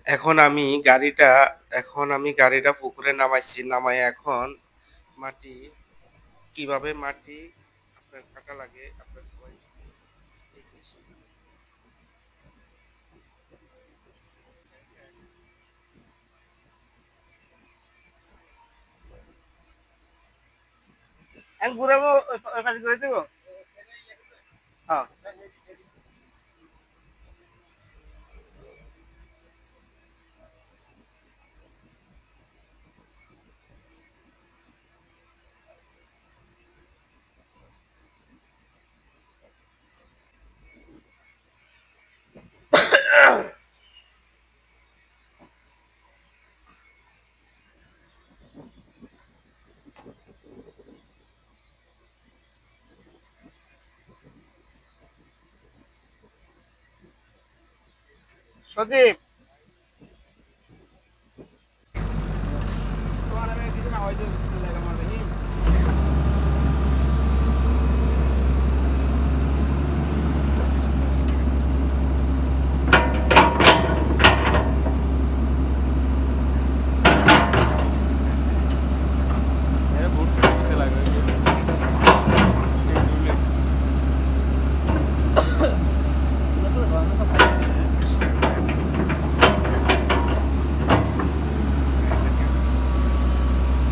এখন আমি গাড়িটা এখন আমি গাড়িটা পুকুরে নামাইছি। নামাইয়া এখন মাটি কিভাবে মাটি আপনার কাটা লাগে আপনার সবাই দেখেছি। আমি ঘুরাবো ওই পাশে ঘুরে দেবো। হ্যাঁ। সজীব তোমার আমি কিছু না হয়তো বিসমিল্লাহির রহমানির রহিম।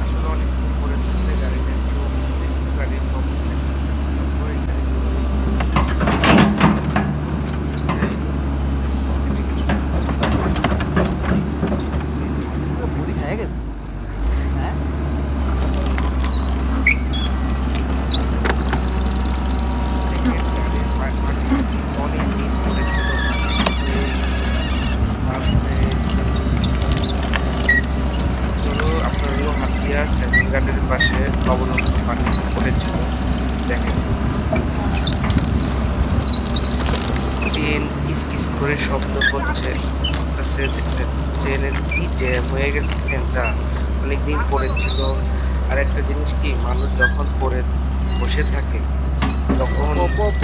আসলে অনেকক্ষণ পরে থাকলে গাড়িটা একটু গাড়ির প্রবলেম থাকে। তারপরে বুড়ি খেয়ে গেছে। হ্যাঁ, দেখেন গাড়ির মাটি অনেক দিন পড়েছিল, হয়ে গেছে। তারপরে হলো আপনার হলো হাতিয়া চ্যানেল গার্ডের পাশে লবণাক্ত পানি পড়েছিল। দেখেন চেন কিস কিস করে শব্দ করছে করতেছে, দেখছেন চেনের কি জ্যাম হয়ে গেছে চেনটা, অনেকদিন পড়েছিল। আর একটা জিনিস কি, মানুষ যখন পড়ে বসে থাকে তখন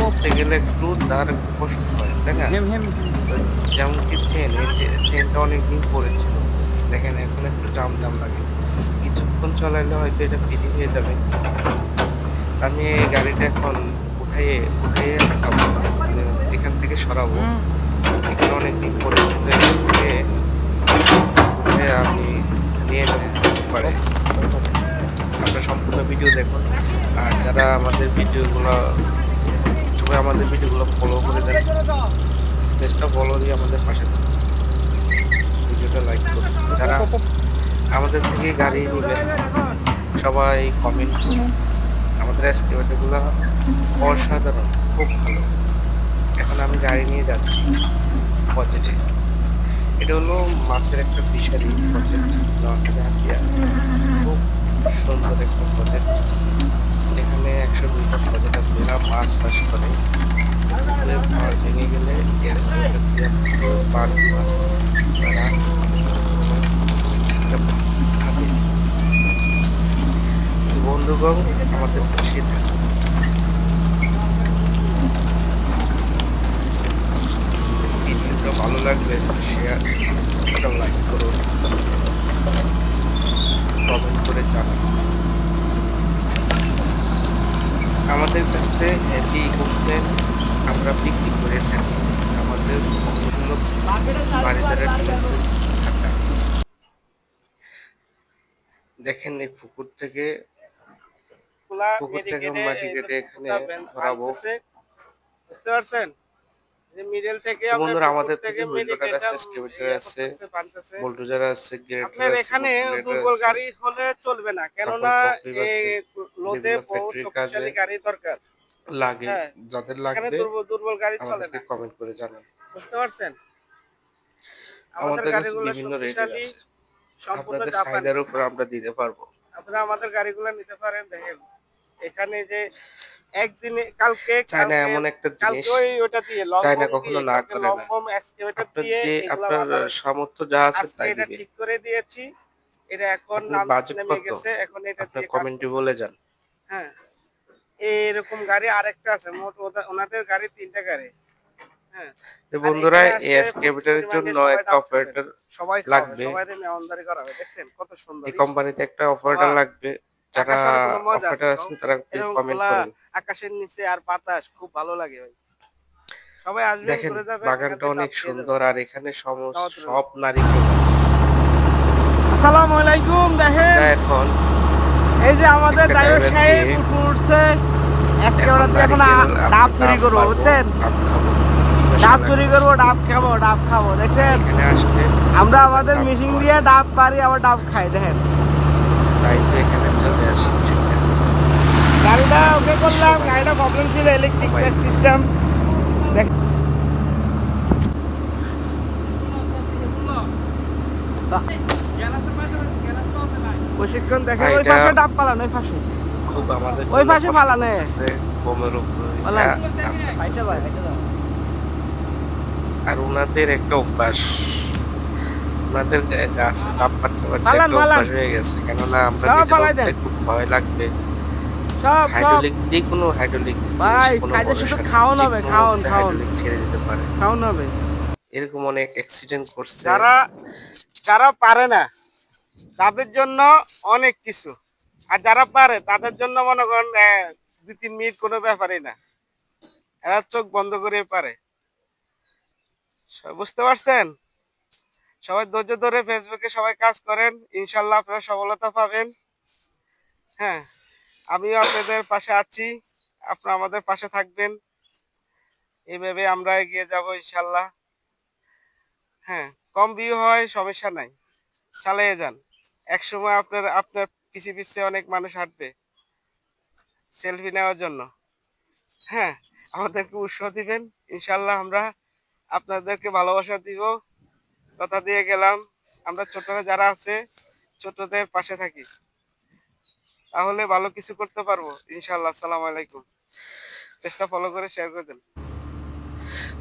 উঠতে গেলে একটু তার একটু কষ্ট হয়, তাই না? হেম হেম হেম। তো যেমন কি চেন, এই চেনটা অনেকদিন পড়েছিল। দেখেন এখন একটু জাম জাম লাগে, কিছুক্ষণ চলাইলে হয়তো এটা ফ্রি হয়ে যাবে। আমি এই গাড়িটা এখন উঠাইয়ে উঠাইয়ে হাঁটাবো, মানে এখান থেকে সরাবো। এখানে অনেকদিন পড়েছিল, এটা উঠে উঠে আমি নিয়ে যাবো পারে। আপনারা সম্পূর্ণ ভিডিও দেখুন। আর যারা আমাদের ভিডিওগুলো, সবাই আমাদের ভিডিওগুলো ফলো করে দেন, পেজটা ফলো দিয়ে আমাদের পাশে থাকুন, ভিডিওটা লাইক করুন। যারা আমাদের থেকে গাড়ি নেবেন সবাই কমেন্ট করুন। আমাদের এক্সকেভেটরগুলো অসাধারণ, খুব ভালো। এখন আমি গাড়ি নিয়ে যাচ্ছি প্রজেক্টে। এটা হলো মাছের একটা ফিশারি প্রজেক্ট, নোয়াখালী হাতিয়া। খুব সুন্দর একটা প্রজেক্ট। এখানে 102টা প্রজেক্ট আছে, এরা মাছ চাষ করে। পুকুরের পাড় ভেঙে গেলে এক্সকেভেটর দিয়ে পাড়গুলো তারা এটা ভাবে। বন্ধুগণ, আমাদের পাশে থাকুন। ভিডিওটা ভালো লাগলে শেয়ার, একটা লাইক করুন, কমেন্ট করে জানান। আমাদের কাছে হেভি ইকুইপমেন্ট আমরা বিক্রি করে থাকি। আমাদের অফিস হলো বারিধারা ডিএসএস ঢাকা। দেখেন এই পুকুর থেকে মাটি কেটে এখানে ভরাবো। বুঝতে পারছেন? যে মিডল থেকে তো আপনার বন্ধুরা, পুকুর আমাদের থেকে থেকে হুইল লোডার আছে, মেডিকেটার এক্সকেভেটর ইয়ে আছে, করতেছে, বানতেছে। বুলডোজার আছে, গ্রেডার আপনার আছে, এখানে রোটারেটর দুর্বল আছে, গাড়ি হলে চলবে না, তারপর কেননা ফকলিফ এই আছে। লোদে বিভিন্ন বহু ফ্যাক্টরির কাজে শক্তিশালী গাড়ি দরকার। লাগে। হ্যাঁ, যাদের এখানে লাগবে দুর্বল দুর্বল গাড়ি চলে আমাদেরকে না। কমেন্ট করে জানান। বুঝতে পারছেন? আমাদের আমাদের কাছে গাড়িগুলো বিভিন্ন রেটের শক্তিশালী, আছে, সম্পূর্ণ আপনাদের জাপানি। চাহিদার উপর আমরা দিতে পারবো। আপনারা আমাদের গাড়িগুলো নিতে পারেন। দেখেন এখানে যে একদিনে কালকে চায়না কালকে এমন একটা জিনিস, কালকে ওটা দিয়ে চায়না লম্বম কখনো দিয়ে, না কালকে করে না। লম্বম এক্সকেভেটর আপনার দিয়ে যে এগুলা আপনার বাঁধা হয়েছে। সামর্থ্য যা আছে আজকে তাই এটা দিবে। ঠিক করে দিয়েছি। এটা এখন আপনার বাজেট নেমে কত গেছে, এখন এটা আপনার দিয়ে কাজ কমেন্টে বলে করতেছে। যান। হ্যাঁ, এরকম গাড়ি আরেকটা আছে, মোট ওনাদের গাড়ি 3টা গাড়ি। হ্যাঁ, তো আর বন্ধুরা এখানে এই আসলে প্রচুর এক্সকেভেটরের পরিমাণে জন্য সবাই একটা ডাব খাবেন। অপারেটর সবাই খাওয়াবে, লাগবে। সবাইরে মেহমানদারি করাবে। দেখছেন কত সুন্দর! এই ইস! কোম্পানিতে একটা অপারেটর বাহ! লাগবে। যারা আকাশ হলে কোনো মজা আছে অপারেটর কও? আছেন তারা একটু এরকম কমেন্ট খোলা করেন। আকাশের নিচে আর বাতাস খুব ভালো লাগে ভাই। সবাই আসবেন, দেখেন ঘুরে যাবেন, এখান বাগানটা থেকে ডাব অনেক খেয়ে যাবেন। সুন্দর আর এখানে দাওয়াত রইলো। সব নারিকেল গাছ। আসসালামু আলাইকুম। দেখেন আমরা এখন এই যে আমাদের একটা ড্রাইভার ড্রাইভার দিয়ে সাহেব উঠছে এখন একেবারে দিয়ে এখন নারিকেল ডাব আমরা চুরি ডাব করবো পারবো, বুঝছেন? ডাব খাবো। ডাব ইনশাআল্লাহ চুরি করবো, ডাব খাবো, ডাব খাবো। দেখছেন এখানে আসলে আমরা সুন্দর আমাদের ডাব মিশিং খাওয়া দিয়ে যায়। ডাব পারি আবার ডাব খাই। দেখেন তাই তো এখানে চলে আসছি। গাড়িটা ওকে করলাম, সবাই গাড়িটা প্রবলেম ছিল, ইলেকট্রিক সবাই সিস্টেম। প্রশিক্ষণ দেখেন ওই ভাইটা পাশে ডাব পালান, ওই পাশে খুব আমাদের ওই জন্য পাশে কষ্ট ফালানে করতেছে, বোমের উপরে বলেন। ডাব হাইটে খাইতেছে। যায়, হাইটে যায়। আর ওনাদের একটা অভ্যাস, ওনাদের গাছ ডাব পাড়তে পাড়তে ফালান একটা ফালান, অভ্যাস হয়ে গেছে। কেননা আমরা সব নিজেরা ফালাই উঠতে দেন, একটু ভয় লাগবে। সব সব। হাইড্রোলিক যে কোনো হাইড্রোলিক ভাই জিনিসে কোনো খাইতে শুধু ভরসা নেই, খাওয়ান যে হবে, কোনো খাওয়ান মুহূর্তে খাওয়ান হাইড্রোলিক ছেড়ে দিতে পারে। খাওয়ান হবে। এরকম অনেক অ্যাক্সিডেন্ট করছে। যারা যারা পারে না তাদের জন্য অনেক কিছু, আর যারা পারে তাদের জন্য মনে করেন 2-3 মিনিট কোনো ব্যাপারই না। এরা চোখ বন্ধ করে পারে। বুঝতে পারছেন? সবাই ধৈর্য ধরে ফেসবুকে সবাই কাজ করেন, ইনশাল্লাহ আপনারা সফলতা পাবেন। হ্যাঁ, আমিও আপনাদের পাশে আছি, আপনারা আমাদের পাশে থাকবেন। এইভাবে আমরা এগিয়ে যাব ইনশাল্লাহ। হ্যাঁ, কম ভিউ হয় সমস্যা নাই, চালিয়ে যান। একসময় আপনার আপনার পিছে পিছে অনেক মানুষ হাঁটবে সেলফি নেওয়ার জন্য। হ্যাঁ, আমাদেরকে উৎসাহ দিবেন, ইনশাল্লাহ আমরা আপনাদেরকে ভালোবাসা দিব। কথা দিয়ে গেলাম, আমরা ছোটরা যারা আছে ছোটদের পাশে থাকি, তাহলে ভালো কিছু করতে পারবো ইনশাল্লাহ। আসসালামু আলাইকুম। পেজটা ফলো করে শেয়ার করে দেন।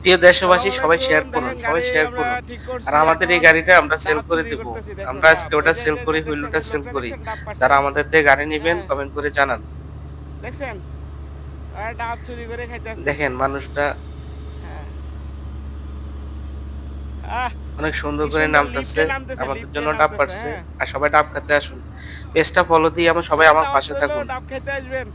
প্রিয় দেশবাসী আসসালামু সবাই আলাইকুম। শেয়ার করুন, দেখেন সবাই গাড়ি শেয়ার আমরা করুন। ঠিক আর করছি, আমাদের এই এখন গাড়িটা আমরা সেল ডাব করে চুরি দিব। করতেছি। দেখেন আমরা ডাব, আজকে ওই ওটা যে সেল যে যে করি, দেখছেন হুইলটা ওই সেল লোকটা করি। দেখছেন ডাব পারছে। যারা আমাদের থেকে গাড়ি নেবেন হ্যাঁ, কমেন্ট করে জানান। দেখছেন আর ডাব চুরি করে খাইতেছে। দেখেন মানুষটা হ্যাঁ, আহ অনেক সুন্দর কি করে সুন্দর নামতেছে, লিফটে নামতেছে, আমাদের লিফটে জন্য ডাব নামতেছে। পারছে। হ্যাঁ, আর সবাই ডাব খেতে আসুন, পেজটা ফলো দিয়ে সবাই সবাই আমার দাওয়াত পাশে রইলো, থাকুন। ডাব খেতে আসবেন।